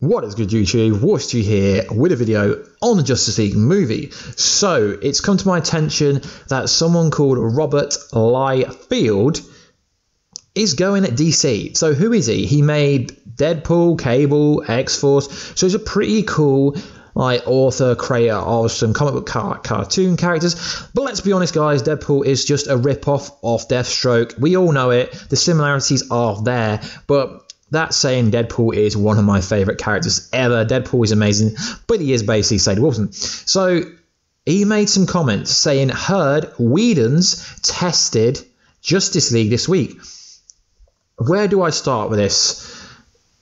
What is good, YouTube? Warstu here with a video on the Justice League movie. So it's come to my attention that someone called Robert Liefeld is going at DC. So who is he? He made Deadpool, Cable, X-Force. So he's a pretty cool author, creator of some comic book cartoon characters. But let's be honest, guys, Deadpool is just a rip-off of Deathstroke. We all know it. The similarities are there, but that saying, Deadpool is one of my favourite characters ever. Deadpool is amazing, but he is basically Slade Wilson. So he made some comments saying, heard Whedon's tested Justice League this week. Where do I start with this?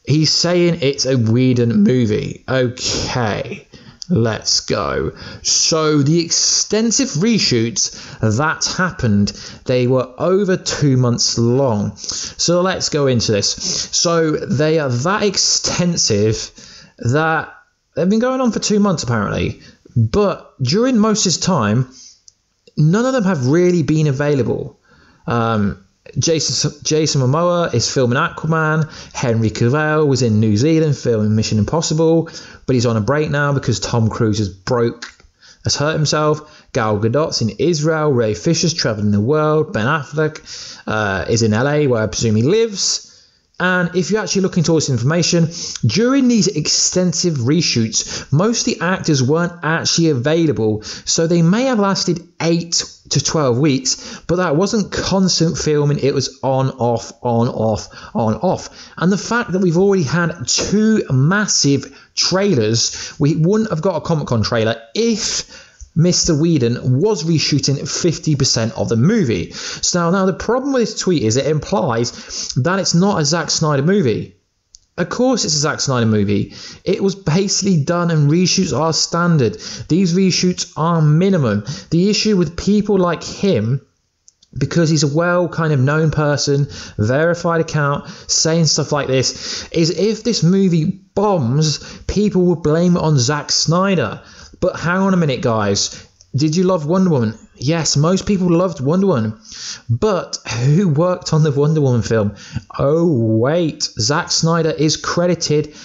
He's saying it's a Whedon movie. Okay, let's go. So the extensive reshoots that happened, they were over 2 months long. So let's go into this. So they are that extensive that they've been going on for 2 months apparently. But during most of this time, none of them have really been available. Jason Momoa is filming Aquaman. Henry Cavill was in New Zealand filming Mission Impossible, but he's on a break now because Tom Cruise has hurt himself. Gal Gadot's in Israel. Ray Fisher's traveling the world. Ben Affleck is in LA, where I presume he lives. And if you actually look into all this information, during these extensive reshoots, most of the actors weren't actually available. So they may have lasted 8 to 12 weeks, but that wasn't constant filming. It was on, off, on, off, on, off. And the fact that we've already had 2 massive trailers, we wouldn't have got a Comic-Con trailer if Mr. Whedon was reshooting 50% of the movie. So now the problem with this tweet is it implies that it's not a Zack Snyder movie. Of course it's a Zack Snyder movie. It was basically done, and reshoots are standard. These reshoots are minimum. The issue with people like him, because he's a well kind of known person, verified account, saying stuff like this, is if this movie bombs, people will blame it on Zack Snyder. But hang on a minute, guys. Did you love Wonder Woman? Yes, most people loved Wonder Woman. But who worked on the Wonder Woman film? Oh, wait. Zack Snyder is credited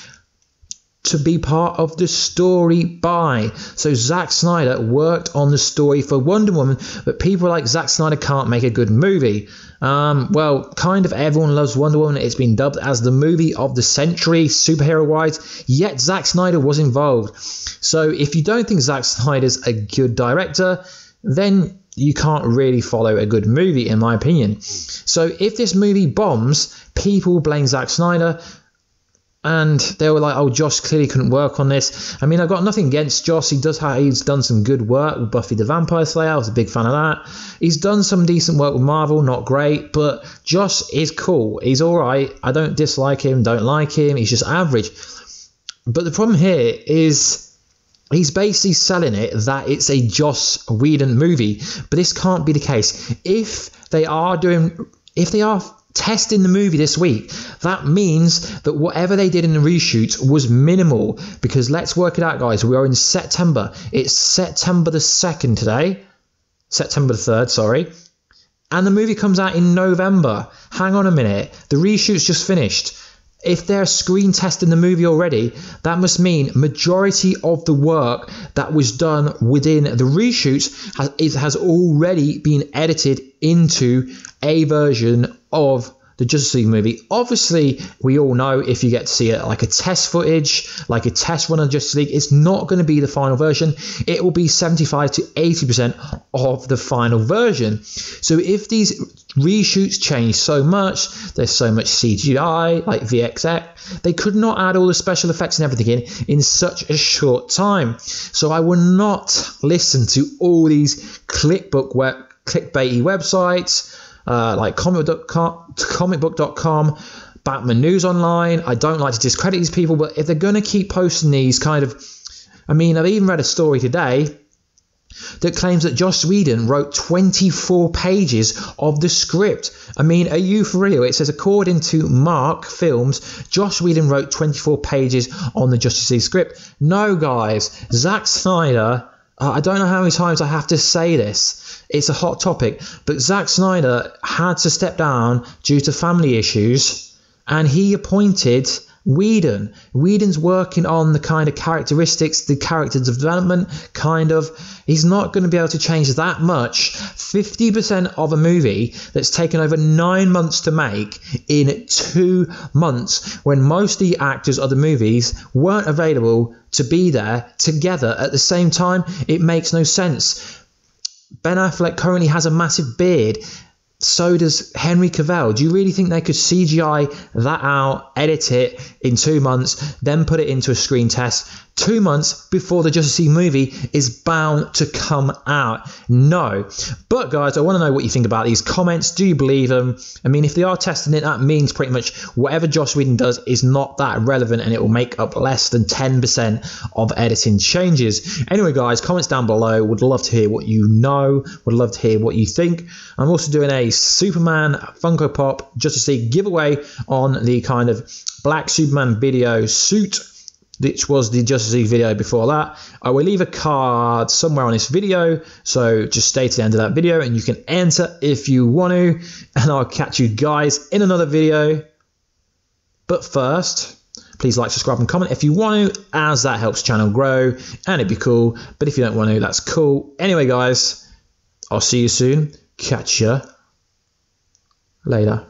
to be part of the story by. So Zack Snyder worked on the story for Wonder Woman, but people like Zack Snyder can't make a good movie. Well, kind of everyone loves Wonder Woman. It's been dubbed as the movie of the century, superhero-wise, yet Zack Snyder was involved. So if you don't think Zack Snyder's a good director, then you can't really follow a good movie, in my opinion. So if this movie bombs, people blame Zack Snyder, and they were like, oh, Josh clearly couldn't work on this. I mean, I've got nothing against Josh. He's done some good work with Buffy the Vampire Slayer. I was a big fan of that. He's done some decent work with Marvel, not great, but Josh is cool. He's all right. I don't dislike him, don't like him. He's just average. But the problem here is he's basically selling it that it's a Joss Whedon movie, but this can't be the case. If they are testing the movie this week, that means that whatever they did in the reshoots was minimal, because let's work it out, guys. We are in September. It's September the 2nd today. September the 3rd, sorry. And the movie comes out in November. Hang on a minute. The reshoot's just finished. If they're screen testing the movie already, that must mean majority of the work that was done within the reshoots has already been edited into a version of the Justice League movie. Obviously, we all know if you get to see it like a test footage, like a test run of Justice League, it's not going to be the final version. It will be 75 to 80% of the final version. So if these reshoots change so much, there's so much CGI, like VXX, they could not add all the special effects and everything in such a short time. So I will not listen to all these clickbaity websites, like comicbook.com, Batman News Online. I don't like to discredit these people, but if they're going to keep posting these kind of... I mean, I've even read a story today that claims that Joss Whedon wrote 24 pages of the script. I mean, are you for real? It says, according to Mark Films, Joss Whedon wrote 24 pages on the Justice League script. No, guys. Zack Snyder... I don't know how many times I have to say this. It's a hot topic. But Zack Snyder had to step down due to family issues. And he appointed Whedon's working on the kind of characteristics, the character development, he's not going to be able to change that much. 50% of a movie that's taken over 9 months to make in 2 months, when most of the actors of the movies weren't available to be there together at the same time. It makes no sense. Ben Affleck currently has a massive beard. So does Henry Cavill. Do you really think they could CGI that out, edit it in 2 months, then put it into a screen test 2 months before the Justice League movie is bound to come out? No. But guys, I want to know what you think about these comments. Do you believe them? I mean, if they are testing it, that means pretty much whatever Joss Whedon does is not that relevant, and it will make up less than 10% of editing changes. Anyway, guys, comments down below. Would love to hear what you know. Would love to hear what you think. I'm also doing a Superman Funko Pop Justice League giveaway on the kind of black Superman video suit, which was the Justice League video before that. I will leave a card somewhere on this video, so just stay to the end of that video and you can enter if you want to, and I'll catch you guys in another video. But first, please like, subscribe and comment if you want to, as that helps the channel grow, and it'd be cool. But if you don't want to, that's cool. Anyway guys, I'll see you soon. Catch ya later.